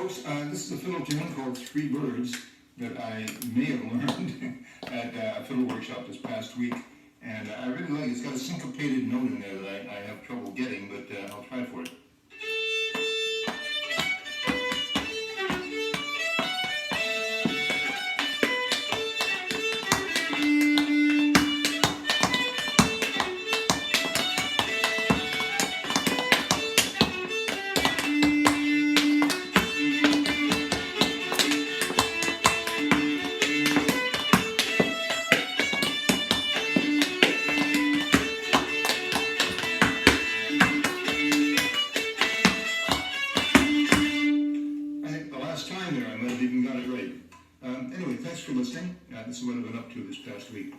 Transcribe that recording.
folks. This is a fiddle tune called Three Birds that I may have learned at a fiddle workshop this past week. And I really like it. It's got a syncopated note in there that I have trouble getting, but I'll try for it. Time there, I might have even got it right. Anyway, thanks for listening. This is what I've been up to this past week.